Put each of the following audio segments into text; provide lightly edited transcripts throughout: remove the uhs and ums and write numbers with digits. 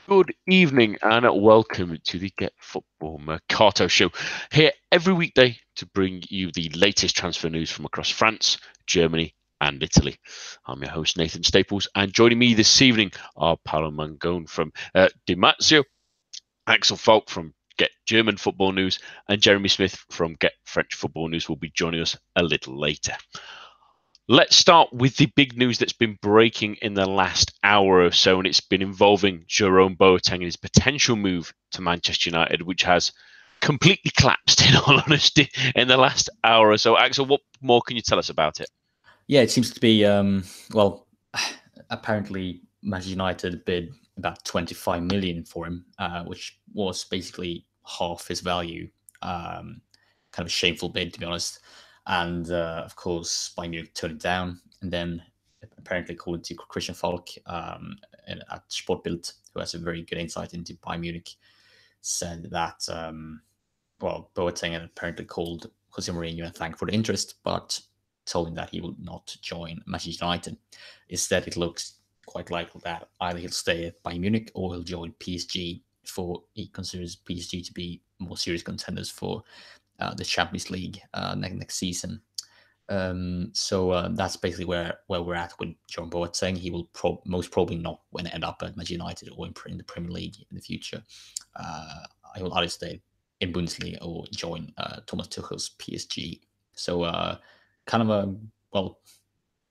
Good evening and welcome to the Get Football Mercato show. Here every weekday to bring you the latest transfer news from across France, Germany, and Italy. I'm your host, Nathan Staples, and joining me this evening are Paolo Mangone from Di Marzio, Axel Falk from Get German Football News, and Jeremy Smith from Get French Football News will be joining us a little later. Let's start with the big news that's been breaking in the last hour or so, and it's been involving Jerome Boateng and his potential move to Manchester United, which has completely collapsed, in all honesty, in the last hour or so. Axel, what more can you tell us about it? Yeah, it seems to be, well, apparently Manchester United bid about 25 million for him, which was basically half his value. Kind of a shameful bid, to be honest. And of course, Bayern Munich turned it down. And then, apparently, according to Christian Falk at Sportbild, who has a very good insight into Bayern Munich, said that, Boateng had apparently called Jose Mourinho and thanked for the interest, but told him that he would not join Manchester United. Instead, it looks quite likely that either he'll stay at Bayern Munich or he'll join PSG, for he considers PSG to be more serious contenders for the Champions League next season. So that's basically where we're at with Jerome Boateng. He will most probably not end up at Manchester United or in the Premier League in the future. He will either stay in Bundesliga or join Thomas Tuchel's PSG. So kind of a well,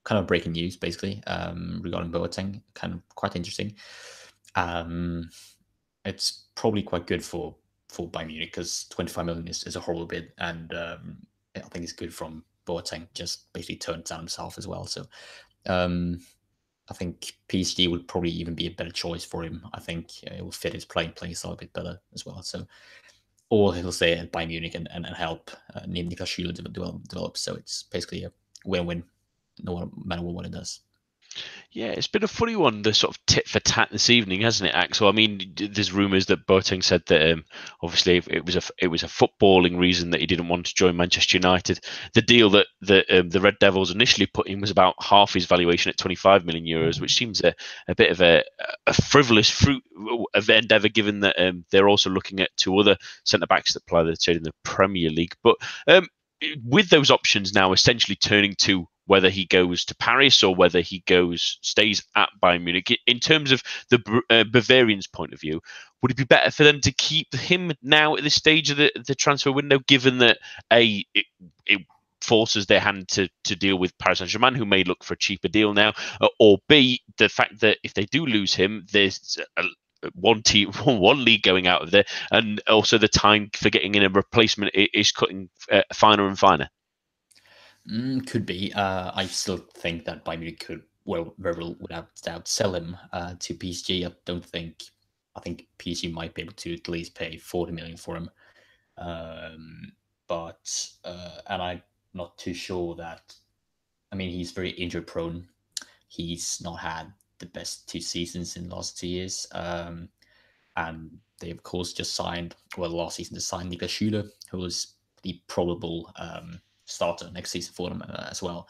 kind of breaking news basically regarding Boateng. Kind of quite interesting. It's probably quite good for Bayern Munich because 25 million is a horrible bid, and I think it's good from Boateng. Just basically turned down himself as well. So um, I think PSG would probably even be a better choice for him. I think it will fit his playing style a bit better as well. So, or he'll stay at Bayern Munich and help Niklas Süle develop. So it's basically a win-win, no matter what it does. Yeah, it's been a funny one, the sort of tit for tat this evening, hasn't it, Axel? I mean, there's rumours that Boateng said that obviously it was a footballing reason that he didn't want to join Manchester United. The deal that the Red Devils initially put in was about half his valuation at 25 million euros, which seems a bit of a frivolous fruit of endeavour, given that they're also looking at two other centre backs that play in the Premier League. But with those options now essentially turning to whether he goes to Paris or whether he stays at Bayern Munich. In terms of the Bavarians' point of view, would it be better for them to keep him now at this stage of the transfer window, given that it forces their hand to deal with Paris Saint-Germain, who may look for a cheaper deal now, or B, the fact that if they do lose him, there's one team, one league going out of there, and also the time for getting in a replacement is cutting finer and finer. Could be. I still think that Bayern Munich could, well, very well, without doubt, sell him to PSG. I don't think. I think PSG might be able to at least pay 40 million for him. But and I'm not too sure that. I mean, he's very injury prone. He's not had the best 2 seasons in the last 2 years. And they of course just signed, well, last season they signed Niklas Süle, who was the probable starter next season for them as well.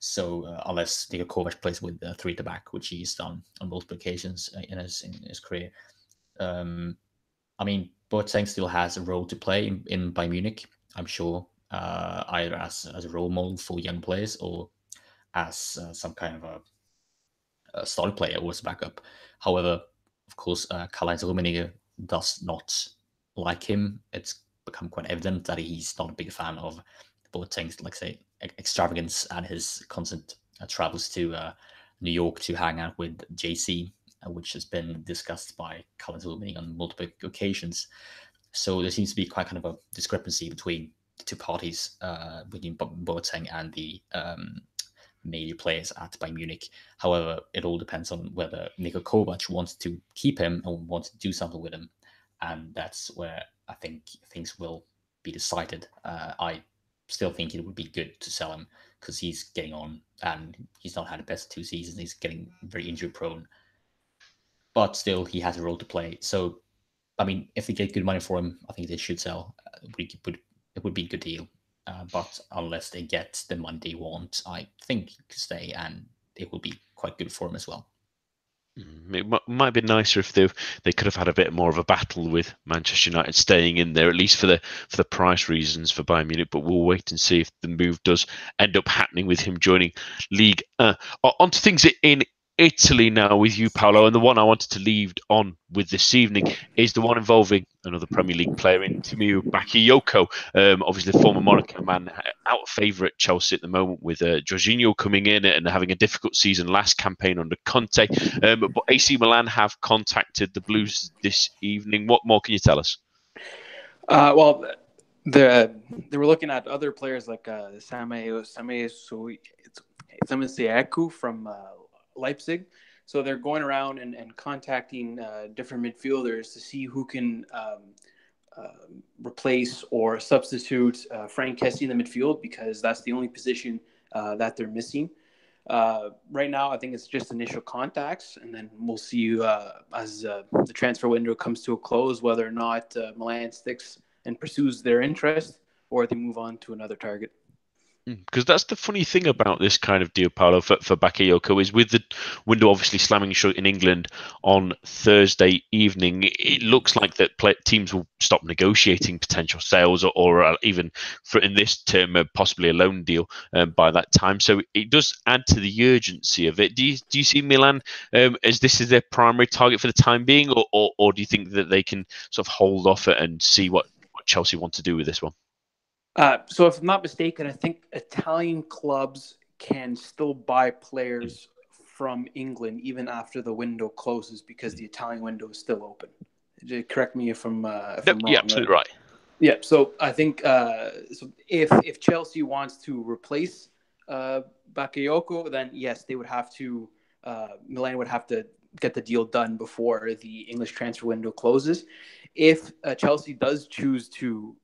So unless Niko Kovac plays with three at the back, which he's done on multiple occasions in his career, um, I mean, Boateng still has a role to play in Bayern Munich. I'm sure, either as a role model for young players or as some kind of a starting player or as a backup. However, of course, Karl-Heinz Rummenigge does not like him. It's become quite evident that he's not a big fan of Boateng's, like say, extravagance and his constant travels to New York to hang out with JC, which has been discussed by Karl-Heinz Rummenigge on multiple occasions. So there seems to be quite kind of a discrepancy between the two parties, between Boateng and the major players at Bayern Munich. However, it all depends on whether Niko Kovac wants to keep him and wants to do something with him, and that's where I think things will be decided. I still think it would be good to sell him because he's getting on and he's not had the best 2 seasons. He's getting very injury prone, but still he has a role to play. So, I mean, if they get good money for him, I think they should sell. It would be a good deal. But unless they get the money they want, I think he could stay, and it will be quite good for him as well. It might be nicer if they could have had a bit more of a battle with Manchester United staying in there, at least for the price reasons for Bayern Munich. But we'll wait and see if the move does end up happening with him joining League. On to things in Italy now with you, Paolo, and the one I wanted to leave on with this evening is the one involving another Premier League player in Tiemoue Bakayoko, obviously the former Monaco man, out of favour at Chelsea at the moment with Jorginho coming in and having a difficult season last campaign under Conte. But AC Milan have contacted the Blues this evening. What more can you tell us? Well, they were looking at other players like Samasiaku from Leipzig. So they're going around and contacting different midfielders to see who can replace or substitute Frank Kessie in the midfield, because that's the only position that they're missing. Right now, I think it's just initial contacts, and then we'll see as the transfer window comes to a close whether or not Milan sticks and pursues their interest, or they move on to another target. Because that's the funny thing about this kind of deal, Paolo, for Bakayoko, is with the window obviously slamming shut in England on Thursday evening, it looks like that teams will stop negotiating potential sales or even, for in this term, possibly a loan deal by that time. So it does add to the urgency of it. Do you see Milan as this is their primary target for the time being, or do you think that they can sort of hold off it and see what Chelsea want to do with this one? So if I'm not mistaken, I think Italian clubs can still buy players from England even after the window closes, because the Italian window is still open. Correct me if I'm wrong. Yeah, absolutely right. Yeah, so I think so if Chelsea wants to replace Bakayoko, then yes, they would have to. Milan would have to get the deal done before the English transfer window closes. If Chelsea does choose to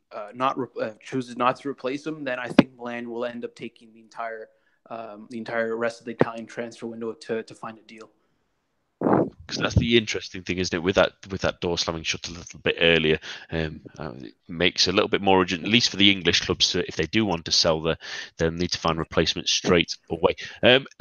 chooses not to replace him, then I think Milan will end up taking the entire rest of the Italian transfer window to find a deal. Because that's the interesting thing, isn't it? With that door slamming shut a little bit earlier, it makes it a little bit more urgent, at least for the English clubs, if they do want to sell they'll need to find replacements straight away.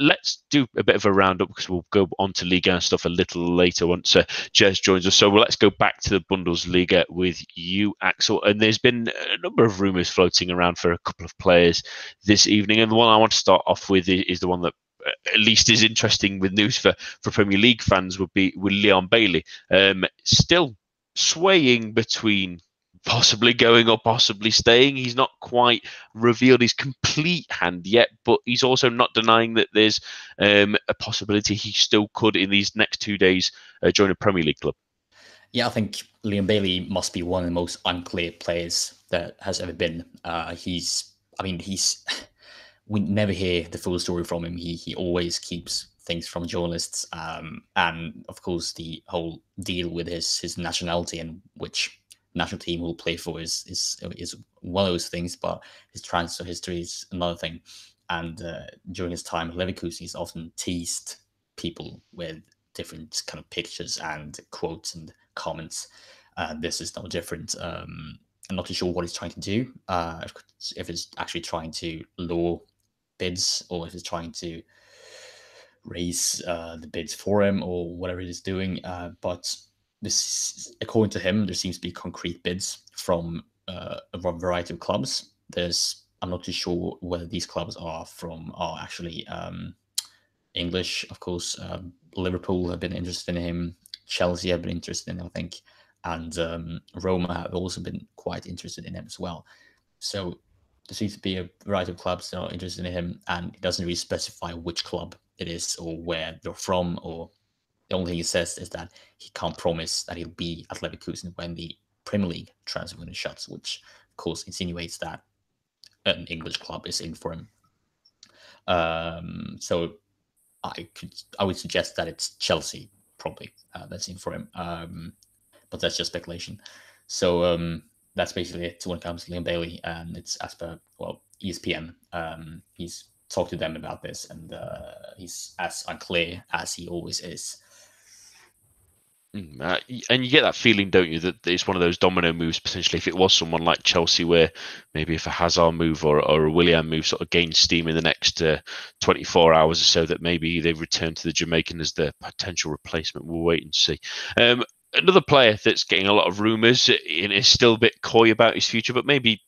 Let's do a bit of a roundup, because we'll go on to Liga stuff a little later once Jez joins us. So let's go back to the Bundesliga with you, Axel. And there's been a number of rumours floating around for a couple of players this evening, and the one I want to start off with is the one that at least is interesting with news for Premier League fans would be with Leon Bailey. Still swaying between possibly going or possibly staying. He's not quite revealed his complete hand yet, but he's also not denying that there's a possibility he still could in these next 2 days join a Premier League club. Yeah, I think Leon Bailey must be one of the most unclear players that has ever been. We never hear the full story from him. He always keeps things from journalists, and of course the whole deal with his nationality and which national team he'll play for is one of those things. But his transfer history is another thing. And during his time at Leverkusen, he's often teased people with different kind of pictures and quotes and comments. This is no different. I'm not too sure what he's trying to do. If it's actually trying to lure bids, or if it's trying to raise the bids for him, or whatever it is doing. But this, according to him, there seems to be concrete bids from a variety of clubs. I'm not too sure whether these clubs are actually English. Of course, Liverpool have been interested in him. Chelsea have been interested in him, I think, and Roma have also been quite interested in him as well. So there seems to be a variety of clubs that are interested in him, and he doesn't really specify which club it is or where they're from. Or the only thing he says is that he can't promise that he'll be at Leverkusen when the Premier League transfer window shuts, which of course insinuates that an English club is in for him. So I would suggest that it's Chelsea probably that's in for him, but that's just speculation. So that's basically it when it comes to Liam Bailey, and it's as per ESPN. He's talked to them about this, and he's as unclear as he always is. And you get that feeling, don't you, that it's one of those domino moves potentially. If it was someone like Chelsea, where maybe if a Hazard move or a Willian move sort of gains steam in the next 24 hours or so, that maybe they return to the Jamaican as the potential replacement. We'll wait and see. Another player that's getting a lot of rumours and is still a bit coy about his future, but maybe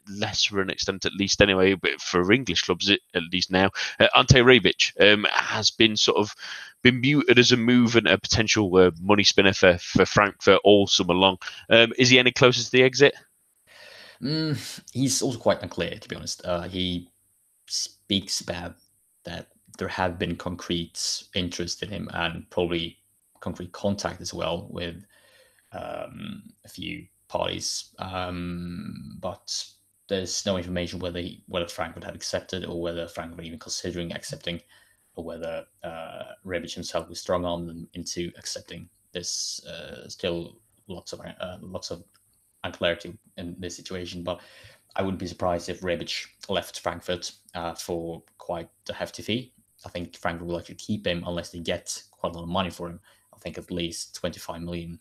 less for an extent, at least anyway, but for English clubs at least now. Ante Rebic has been muted as a move and a potential money spinner for Frankfurt all summer long. Is he any closer to the exit? He's also quite unclear, to be honest. He speaks about that there have been concrete interest in him and probably concrete contact as well with a few parties, but there's no information whether Frank would have accepted or whether Frank were even considering accepting, or whether Rebic himself was strong on them into accepting. There's still lots of unclarity in this situation, but I wouldn't be surprised if Rebic left Frankfurt for quite a hefty fee. I think Frankfurt will actually keep him unless they get quite a lot of money for him. I think at least 25 million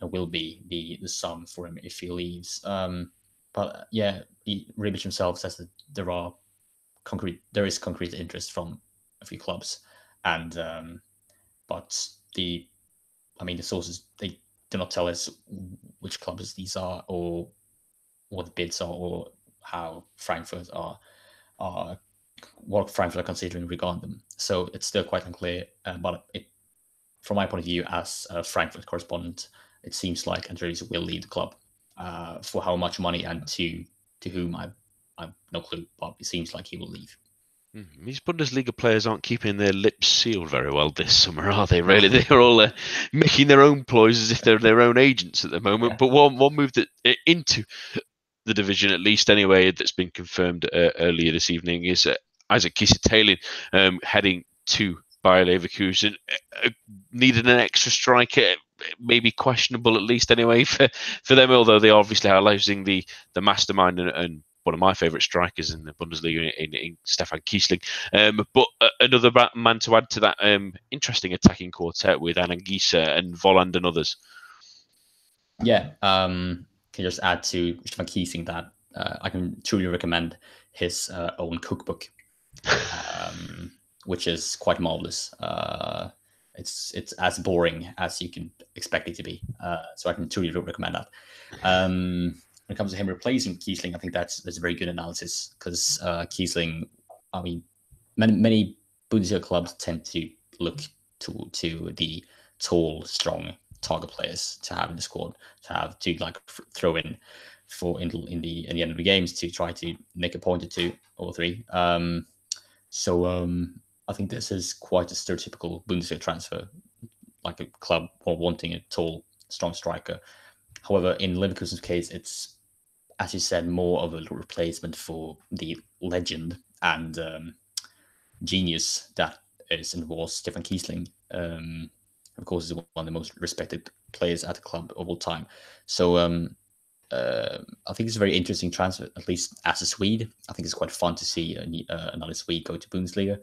will be the sum for him if he leaves. But yeah, Rebic himself says that there is concrete interest from a few clubs, and but the sources, they do not tell us which clubs these are or what the bids are or how Frankfurt are what Frankfurt are considering regarding them. So it's still quite unclear. But from my point of view as a Frankfurt correspondent, it seems like Andreas will leave the club. For how much money and to whom, I've no clue, but it seems like he will leave. These Bundesliga players aren't keeping their lips sealed very well this summer, are they? Really, they're all making their own ploys as if they're their own agents at the moment. Yeah. But one move that into the division, at least anyway, that's been confirmed earlier this evening is Isaac Kiese heading to Bayer Leverkusen. Needed an extra striker, maybe questionable at least anyway for them, although they obviously are losing the mastermind and one of my favourite strikers in the Bundesliga in Stefan Kiesling. But another man to add to that interesting attacking quartet with Anangisa and Volland and others. Yeah, can just add to Stefan Kiesling that I can truly recommend his own cookbook, which is quite marvelous. It's as boring as you can expect it to be. So I can truly recommend that. When it comes to him replacing Kiesling, I think that's a very good analysis, because Kiesling, many Bundesliga clubs tend to look to the tall, strong target players to have in the squad, to throw in in the end of the games to try to make a point or two or three. So I think this is quite a stereotypical Bundesliga transfer, like a club wanting a tall, strong striker. However, in Leverkusen's case, it's, as you said, more of a replacement for the legend and genius that is and was Stefan Kiesling. Of course, is one of the most respected players at the club of all time. So I think it's a very interesting transfer, at least as a Swede. I think it's quite fun to see another Swede go to Bundesliga,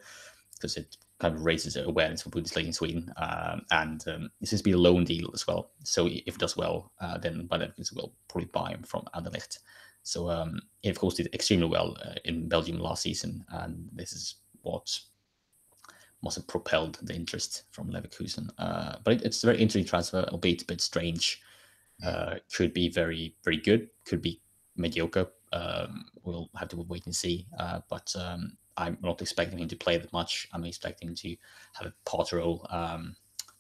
because it kind of raises awareness for Bundesliga in Sweden. And it seems to be a loan deal as well. So if it does well, then Bayern will probably buy him from Anderlecht. So he, of course, did extremely well in Belgium last season. And this is what must have propelled the interest from Leverkusen. But it's a very interesting transfer, albeit a bit strange. Could be very, very good. Could be mediocre. We'll have to wait and see. But I'm not expecting him to play that much. I'm expecting him to have a part role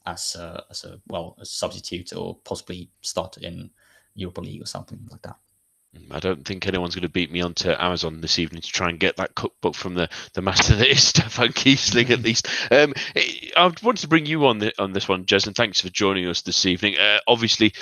as a substitute, or possibly start in Europa League or something like that. I don't think anyone's going to beat me onto Amazon this evening to try and get that cookbook from the master that is Stefan Kiesling, at least. I wanted to bring you on this one, Jez, and thanks for joining us this evening. Obviously,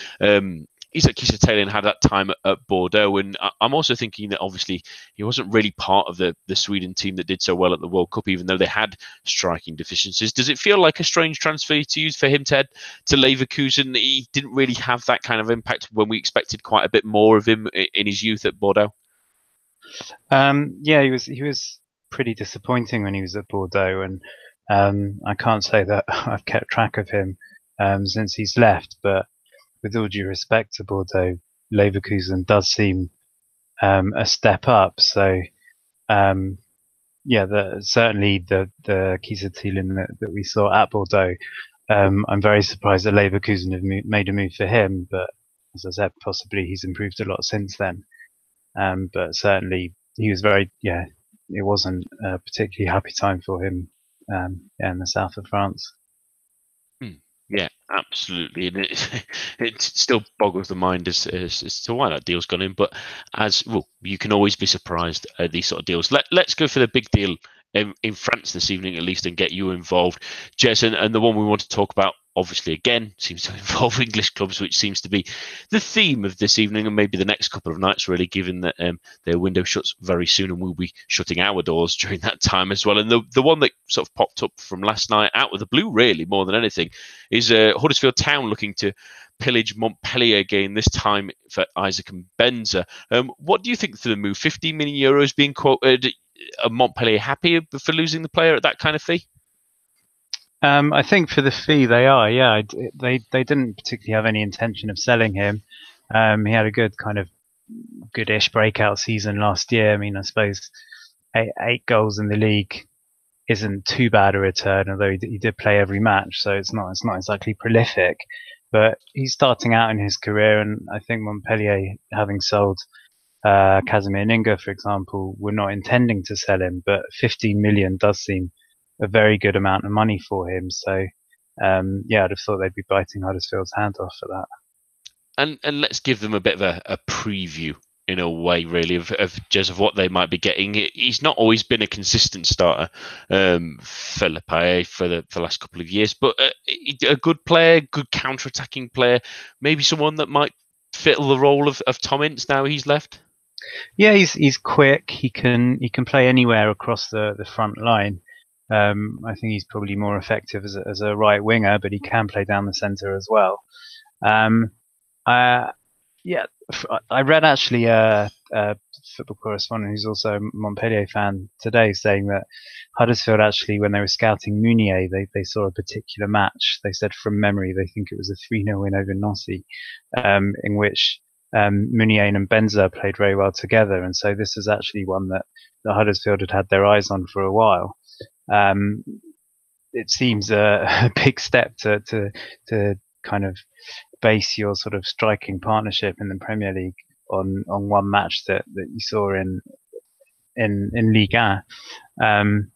Isaac Kiese had that time at Bordeaux, and I'm also thinking that obviously he wasn't really part of the Sweden team that did so well at the World Cup, even though they had striking deficiencies. Does it feel like a strange transfer to use for him to head to Leverkusen? He didn't really have that kind of impact when we expected quite a bit more of him in his youth at Bordeaux. Yeah, he was pretty disappointing when he was at Bordeaux, and I can't say that I've kept track of him since he's left. But with all due respect to Bordeaux, Leverkusen does seem a step up. So certainly the Kiese Thielen that we saw at Bordeaux. I'm very surprised that Leverkusen have made a move for him, but as I said, possibly he's improved a lot since then. But certainly he was it wasn't a particularly happy time for him in the south of France. Yeah, absolutely. And it still boggles the mind as to why that deal's gone in. But you can always be surprised at these sort of deals. Let's go for the big deal in France this evening, at least, and get you involved, Jez. And the one we want to talk about, obviously, again, seems to involve English clubs, which seems to be the theme of this evening and maybe the next couple of nights, really, given that their window shuts very soon and we'll be shutting our doors during that time as well. And the one that sort of popped up from last night, out of the blue, really, more than anything, is Huddersfield Town looking to pillage Montpellier again, this time for Isaac Mbenza. What do you think for the move? 15 million euros being quoted. Are Montpellier happy for losing the player at that kind of fee? I think for the fee they are, yeah. They didn't particularly have any intention of selling him. He had a goodish breakout season last year. I mean, I suppose eight goals in the league isn't too bad a return, although he did play every match, so it's not exactly prolific. But he's starting out in his career, and I think Montpellier, having sold Casimir Ninga, for example, were not intending to sell him, but 15 million does seem a very good amount of money for him. So, I'd have thought they'd be biting Huddersfield's hand off for that. And let's give them a bit of a preview, in a way, really, of just of what they might be getting. He's not always been a consistent starter for Le Payet for the last couple of years, but a good player, good counter-attacking player, maybe someone that might fill the role of Tom Ince now he's left. Yeah, he's quick. He can play anywhere across the front line. I think he's probably more effective as a right winger, but he can play down the centre as well. I read actually a football correspondent who's also a Montpellier fan today saying that Huddersfield actually, when they were scouting Meunier, they saw a particular match. They said from memory they think it was a 3-0 win over Nancy, in which Meunier and Mbenza played very well together, and so this is actually one that Huddersfield had their eyes on for a while. It seems a big step to kind of base your sort of striking partnership in the Premier League on one match that you saw in Ligue 1.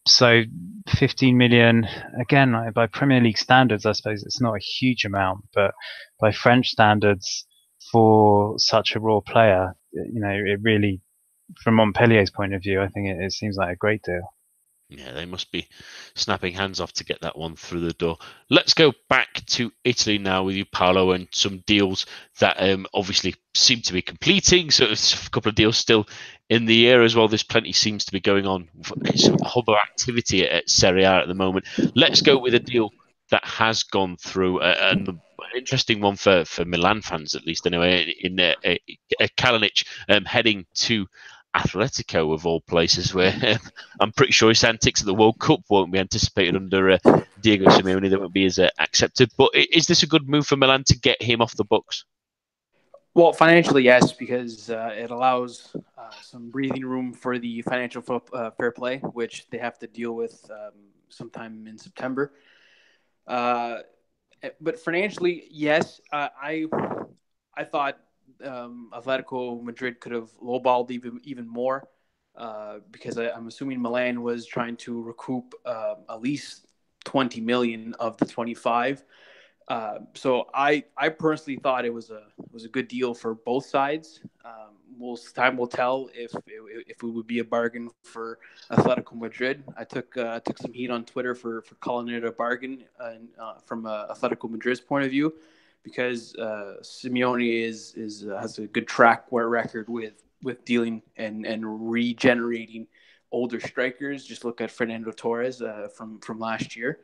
So 15 million, again, by Premier League standards, I suppose it's not a huge amount, but by French standards, for such a raw player, it really, from Montpellier's point of view, I think it seems like a great deal. Yeah, they must be snapping hands off to get that one through the door. Let's go back to Italy now with you, Paolo, and some deals that obviously seem to be completing. So there's a couple of deals still in the air as well. There's plenty seems to be going on. It's a hub of activity at Serie A at the moment. Let's go with a deal that has gone through, and an interesting one for Milan fans, at least anyway, in Kalinic heading to Atletico, of all places, where I'm pretty sure his antics at the World Cup won't be anticipated under Diego Simeone. They won't be as accepted. But is this a good move for Milan to get him off the books? Well, financially, yes, because it allows some breathing room for the financial fair play, which they have to deal with sometime in September. But financially, yes, I thought Atletico Madrid could have lowballed even more because I'm assuming Milan was trying to recoup at least 20 million of the 25. So I personally thought it was a good deal for both sides. Time will tell if it would be a bargain for Atletico Madrid. I took some heat on Twitter for calling it a bargain from Atletico Madrid's point of view, because Simeone has a good track record with dealing and regenerating older strikers. Just look at Fernando Torres from last year.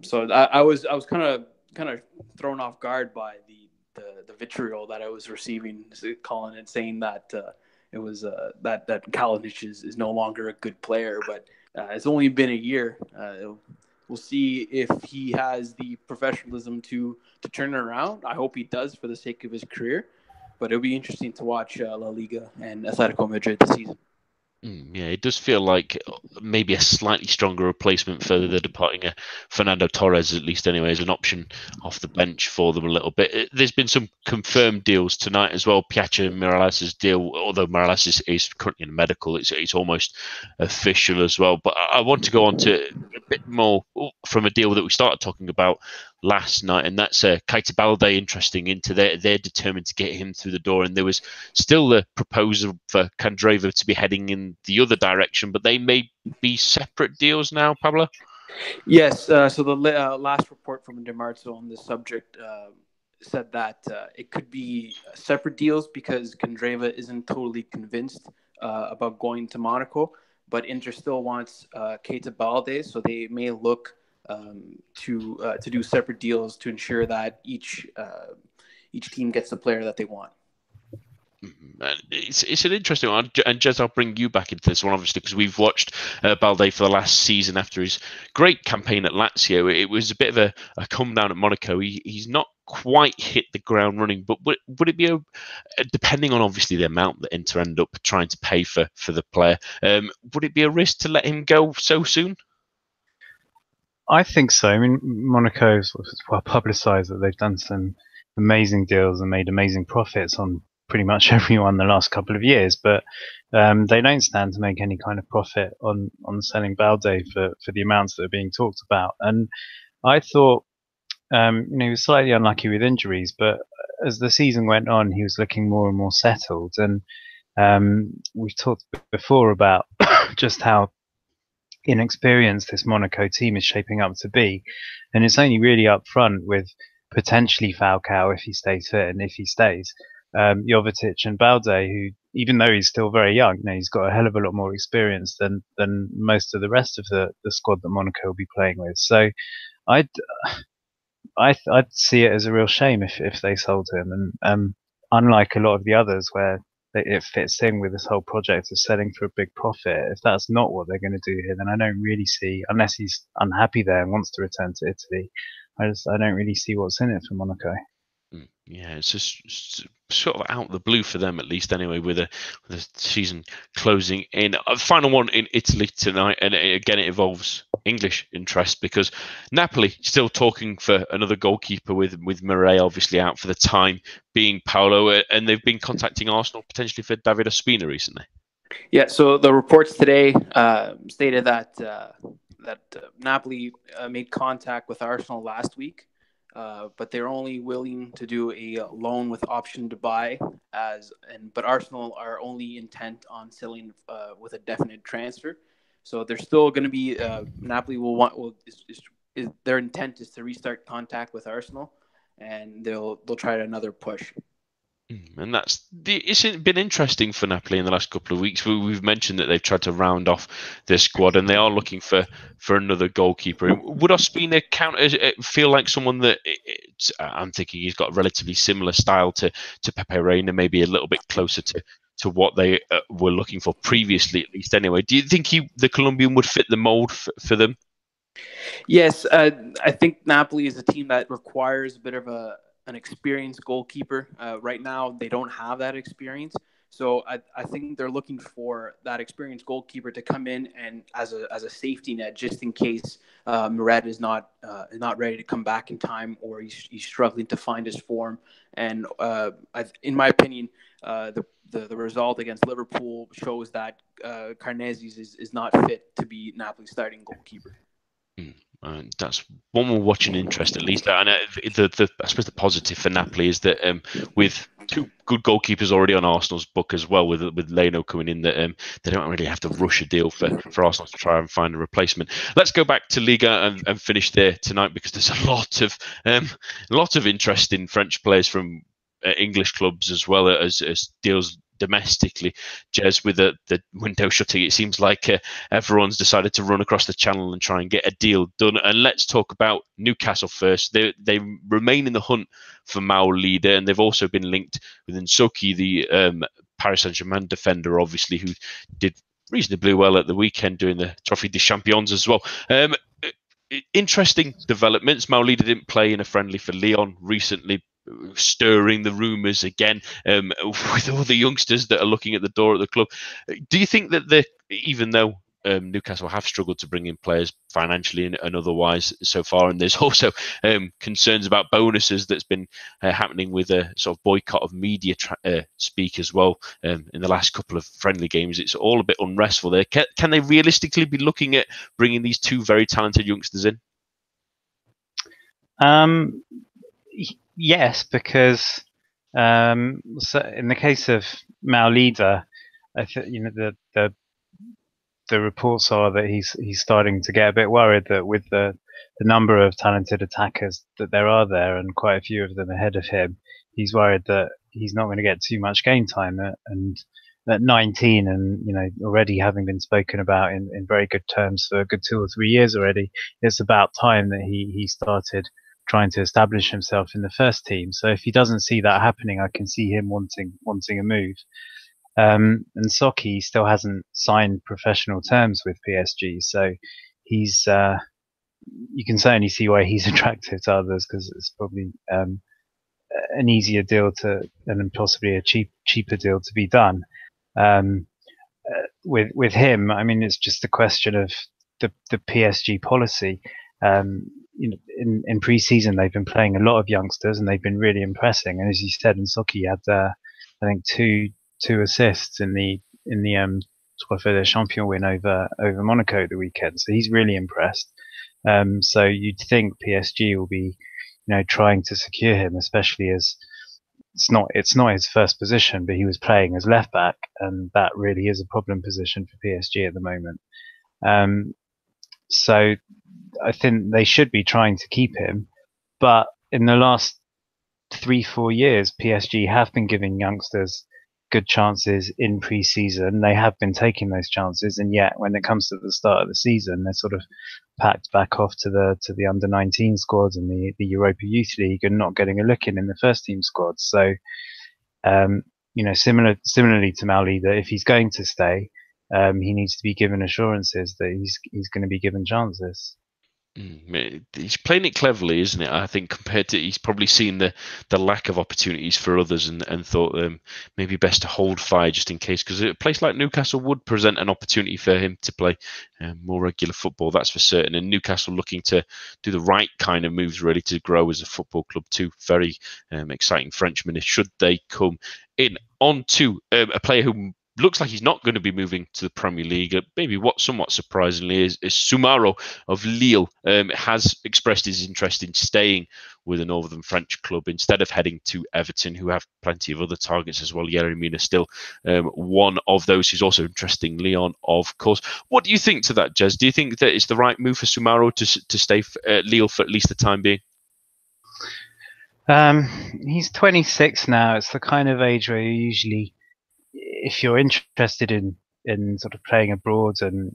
So I was kind of thrown off guard by the vitriol that I was receiving, calling it, saying that it was that Kalinic is no longer a good player. But it's only been a year. We'll see if he has the professionalism to turn it around. I hope he does for the sake of his career. But it'll be interesting to watch La Liga and Atletico Madrid this season. Yeah, it does feel like maybe a slightly stronger replacement for the departing Fernando Torres, at least anyway, as an option off the bench for them a little bit. There's been some confirmed deals tonight as well. Piacha Mirallas' deal, although Mirallas is currently in medical, it's almost official as well. But I want to go on to a bit more from a deal that we started talking about last night, and that's Keita Balde interesting into they're determined to get him through the door, and there was still the proposal for Candreva to be heading in the other direction, but they may be separate deals now, Pablo? Yes, so the last report from DeMarzo on this subject said that it could be separate deals because Candreva isn't totally convinced about going to Monaco, but Inter still wants Keita Balde, so they may look to do separate deals to ensure that each team gets the player that they want. It's an interesting one, and Jez, I'll bring you back into this one, obviously, because we've watched Balde for the last season after his great campaign at Lazio. It was a bit of a come down at Monaco. He's not quite hit the ground running, but would it be depending on obviously the amount that Inter end up trying to pay for the player, would it be a risk to let him go so soon? I think so. I mean, Monaco is well publicised that they've done some amazing deals and made amazing profits on pretty much everyone the last couple of years, but they don't stand to make any kind of profit on selling Balde for the amounts that are being talked about. And I thought, he was slightly unlucky with injuries, but as the season went on, he was looking more and more settled. And we've talked before about just how inexperienced this Monaco team is shaping up to be, and it's only really up front with potentially Falcao if he stays fit, and if he stays, Jovetic and Balde, who, even though he's still very young, he's got a hell of a lot more experience than most of the rest of the squad that Monaco will be playing with. So I'd see it as a real shame if they sold him, and unlike a lot of the others where it fits in with this whole project of selling for a big profit, if that's not what they're going to do here, then I don't really see, unless he's unhappy there and wants to return to Italy, I don't really see what's in it for Monaco. Yeah, it's just sort of out of the blue for them, at least anyway, with the season closing in. A final one in Italy tonight, and again it involves English interest because Napoli still talking for another goalkeeper with Murray obviously out for the time being, Paolo, and they've been contacting Arsenal potentially for David Ospina recently. Yeah, so the reports today stated that Napoli made contact with Arsenal last week. But they're only willing to do a loan with option to buy, but Arsenal are only intent on selling with a definite transfer. So they're still going to be Napoli their intent is to restart contact with Arsenal, and they'll try another push. And it's been interesting for Napoli in the last couple of weeks. We've mentioned that they've tried to round off their squad, and they are looking for another goalkeeper. Would Ospina feel like someone that I'm thinking he's got a relatively similar style to Pepe Reina, maybe a little bit closer to what they were looking for previously, at least anyway. Do you think the Colombian would fit the mold for them? Yes, I think Napoli is a team that requires a bit of an experienced goalkeeper. Right now, they don't have that experience. So I think they're looking for that experienced goalkeeper to come in and as a safety net, just in case Murad is not ready to come back in time, or he's struggling to find his form. And in my opinion, the result against Liverpool shows that Karnezis is not fit to be Napoli's starting goalkeeper. That's one we're watching interest, at least. And I suppose the positive for Napoli is that with two good goalkeepers already on Arsenal's book as well, with Leno coming in, that they don't really have to rush a deal for Arsenal to try and find a replacement. Let's go back to Liga and finish there tonight, because there's a lot of interest in French players from English clubs as well as deals domestically. Jez, with the window shutting, it seems like everyone's decided to run across the channel and try and get a deal done. And let's talk about Newcastle first. They remain in the hunt for Maolida, and they've also been linked with Nsoki, the Paris Saint-Germain defender, obviously, who did reasonably well at the weekend doing the Trophée des Champions as well. interesting developments. Maulida didn't play in a friendly for Lyon recently, stirring the rumours again with all the youngsters that are looking at the door at the club. Do you think that even though Newcastle have struggled to bring in players financially and otherwise so far, and there's also concerns about bonuses that's been happening with a sort of boycott of media speak as well in the last couple of friendly games, it's all a bit unrestful there. Can they realistically be looking at bringing these two very talented youngsters in? Yes, because so in the case of Maulida, I think the reports are that he's starting to get a bit worried that with the number of talented attackers that there are there, and quite a few of them ahead of him, he's worried that he's not going to get too much game time. And at 19, and already having been spoken about in very good terms for a good 2 or 3 years already, it's about time that he started trying to establish himself in the first team. So if he doesn't see that happening, I can see him wanting a move. And Soccer still hasn't signed professional terms with PSG, so he's you can certainly see why he's attractive to others, because it's probably an easier deal and possibly a cheaper deal to be done. With him, I mean, it's just a question of the PSG policy. In pre-season, they've been playing a lot of youngsters and they've been really impressing. And as you said, Soccer had I think two assists in the Trophée des Champions win over Monaco the weekend. So he's really impressed. So you'd think PSG will be, trying to secure him, especially as it's not his first position, but he was playing as left back, and that really is a problem position for PSG at the moment. So I think they should be trying to keep him, but in the last 3-4 years, PSG have been giving youngsters good chances in pre-season. They have been taking those chances, and yet when it comes to the start of the season, they're sort of packed back off to the under-19 squads and the Europa Youth League, and not getting a look in the first team squad. So, similarly to Maulida, if he's going to stay, he needs to be given assurances that he's going to be given chances. He's playing it cleverly, isn't it? I think compared to, he's probably seen the lack of opportunities for others and thought maybe best to hold fire just in case, because a place like Newcastle would present an opportunity for him to play more regular football, that's for certain. And Newcastle looking to do the right kind of moves really to grow as a football club too. Very exciting Frenchmen should they come in. On to a player who looks like he's not going to be moving to the Premier League. Maybe what somewhat surprisingly is Soumaoro of Lille has expressed his interest in staying with a northern French club instead of heading to Everton, who have plenty of other targets as well. Yerry Mina still one of those who's also interesting. Lyon, of course. What do you think to that, Jez? Do you think that it's the right move for Soumaoro to stay at Lille for at least the time being? He's 26 now. It's the kind of age where you usually, if you're interested in sort of playing abroad and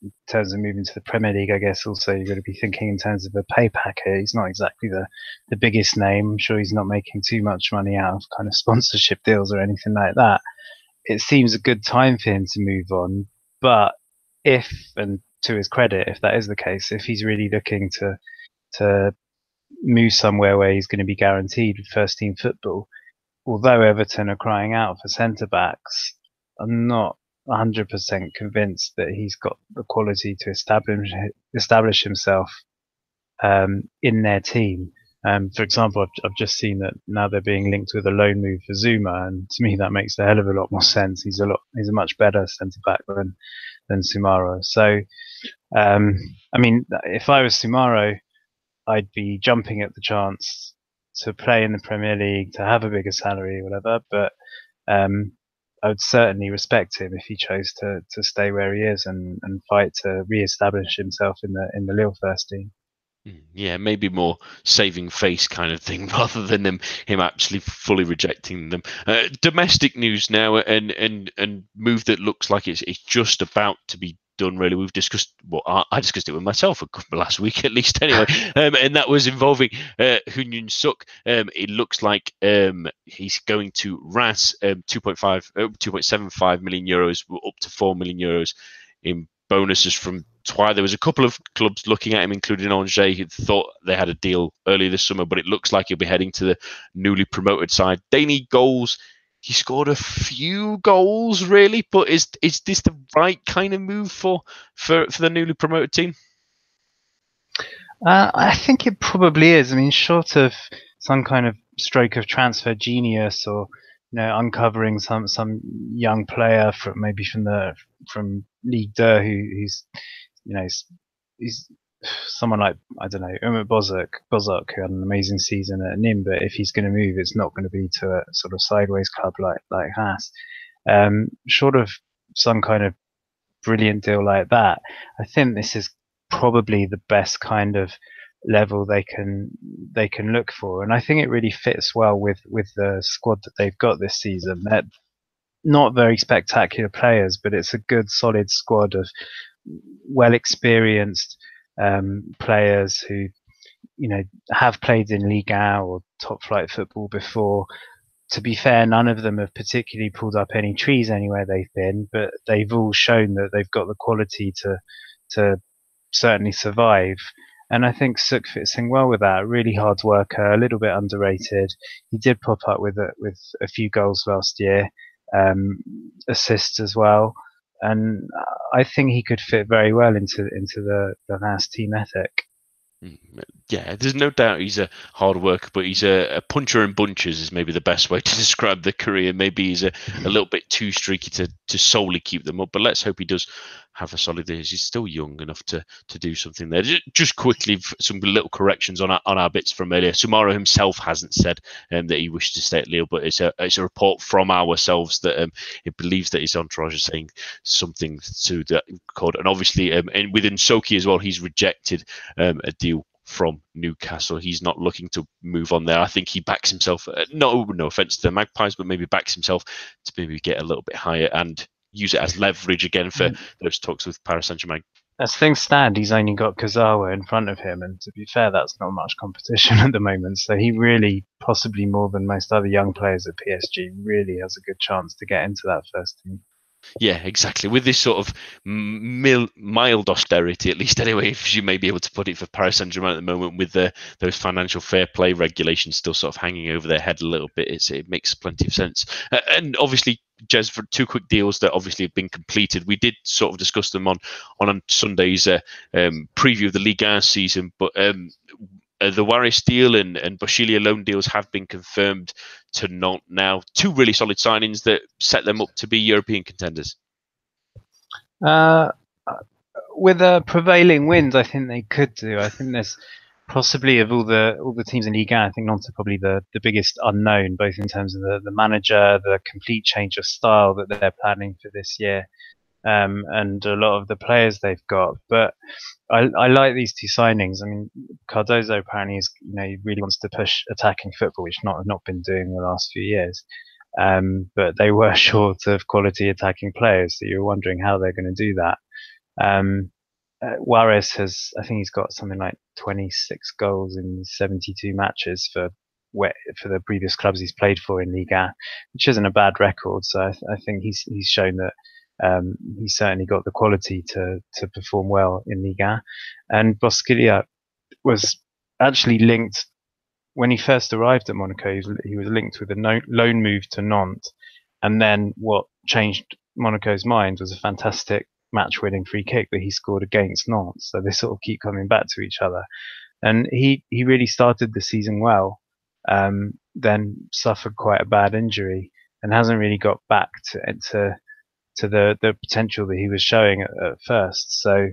in terms of moving to the Premier League, I guess also you've got to be thinking in terms of a pay packet. He's not exactly the biggest name. I'm sure he's not making too much money out of kind of sponsorship deals or anything like that. It seems a good time for him to move on. But if, and to his credit, if that is the case, if he's really looking to move somewhere where he's going to be guaranteed first team football, although Everton are crying out for centre-backs, I'm not 100% convinced that he's got the quality to establish himself in their team. For example, I've just seen that now they're being linked with a loan move for Zuma, and to me that makes a hell of a lot more sense. He's a much better centre-back than Soumaoro. So, I mean, if I was Soumaoro, I'd be jumping at the chance to play in the Premier League, to have a bigger salary or whatever, but I would certainly respect him if he chose to stay where he is and fight to re-establish himself in the Lille first team. Yeah, maybe more saving face kind of thing rather than him actually fully rejecting them. Domestic news now, and move that looks like it's just about to be done. Really, we've discussed. Well, I discussed it with myself last week, at least anyway, and that was involving Heung-min Suk. It looks like he's going to RAS 2.75 million euros, up to 4 million euros in bonuses from That's why there was a couple of clubs looking at him, including Angers, who thought they had a deal earlier this summer, but it looks like he'll be heading to the newly promoted side. They need goals. He scored a few goals, really, but is this the right kind of move for the newly promoted team? I think it probably is. I mean, short of some kind of stroke of transfer genius, or uncovering some young player from Ligue 2 who's he's someone like, I don't know, Umut Bozok, who had an amazing season at Nîmes, but if he's going to move, it's not going to be to a sort of sideways club like Haas. Short of some kind of brilliant deal like that, I think this is probably the best kind of level they can look for, and I think it really fits well with the squad that they've got this season. They're not very spectacular players, but it's a good solid squad of well experienced players who have played in Ligue 1 or top flight football before. To be fair, none of them have particularly pulled up any trees anywhere they've been, but they've all shown that they've got the quality to certainly survive. And I think Suk fits in well with that. Really hard worker, a little bit underrated. He did pop up with a few goals last year, assists as well, and I think he could fit very well into the Haas team ethic. Yeah, there's no doubt he's a hard worker, but he's a puncher in bunches is maybe the best way to describe the career. Maybe he's a little bit too streaky to solely keep them up, but let's hope he does have a solid year. He's still young enough to do something there. Just quickly, some little corrections on our bits from earlier. Soumaré himself hasn't said that he wished to stay at Lille, but it's a report from ourselves that it believes that his entourage is saying something to that record. And obviously, and within Soki as well, he's rejected a deal from Newcastle. He's not looking to move on there. I think he backs himself, no offense to the Magpies, but maybe backs himself to maybe get a little bit higher and use it as leverage again for those talks with Paris Saint-Germain. As things stand, he's only got Kurzawa in front of him, and to be fair, that's not much competition at the moment. So he really, possibly more than most other young players at PSG, really has a good chance to get into that first team. Yeah, exactly. With this sort of mild austerity, at least anyway, if you may be able to put it, for Paris Saint-Germain at the moment, with those financial fair play regulations still sort of hanging over their head a little bit, it makes plenty of sense. And obviously, Jez, for two quick deals that obviously have been completed, we did sort of discuss them on Sunday's preview of the Ligue 1 season, but the Waris deal and Boshilia loan deals have been confirmed to Nantes now. Two really solid signings that set them up to be European contenders. With a prevailing wind, I think they could do. I think there's possibly, of all the teams in Ligue 1, I think Nantes are probably the biggest unknown, both in terms of the manager, the complete change of style that they're planning for this year, and a lot of the players they've got. But I like these two signings. I mean, Cardozo apparently he really wants to push attacking football, which not been doing the last few years. But they were short of quality attacking players, so you're wondering how they're going to do that. Juarez I think he's got something like 26 goals in 72 matches for the previous clubs he's played for in Ligue 1, which isn't a bad record. So I think he's shown that he's certainly got the quality to perform well in Ligue 1. And Bosquilia was actually linked when he first arrived at Monaco. He was linked with a loan move to Nantes, and then what changed Monaco's mind was a fantastic match-winning free kick that he scored against Nantes. So they sort of keep coming back to each other, and he really started the season well, then suffered quite a bad injury and hasn't really got back to the potential that he was showing at first. So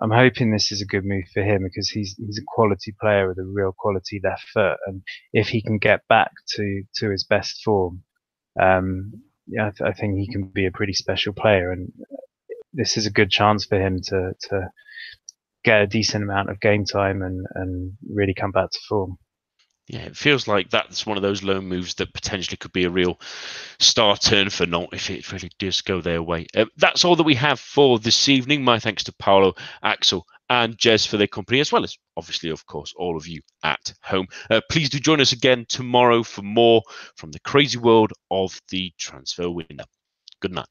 I'm hoping this is a good move for him, because he's a quality player with a real quality left foot, and if he can get back to his best form, I think he can be a pretty special player, and this is a good chance for him to get a decent amount of game time and really come back to form. Yeah, it feels like that's one of those loan moves that potentially could be a real star turn for Nantes if it really does go their way. That's all that we have for this evening. My thanks to Paolo, Axel and Jez for their company, as well as, obviously, of course, all of you at home. Please do join us again tomorrow for more from the crazy world of the transfer window. Good night.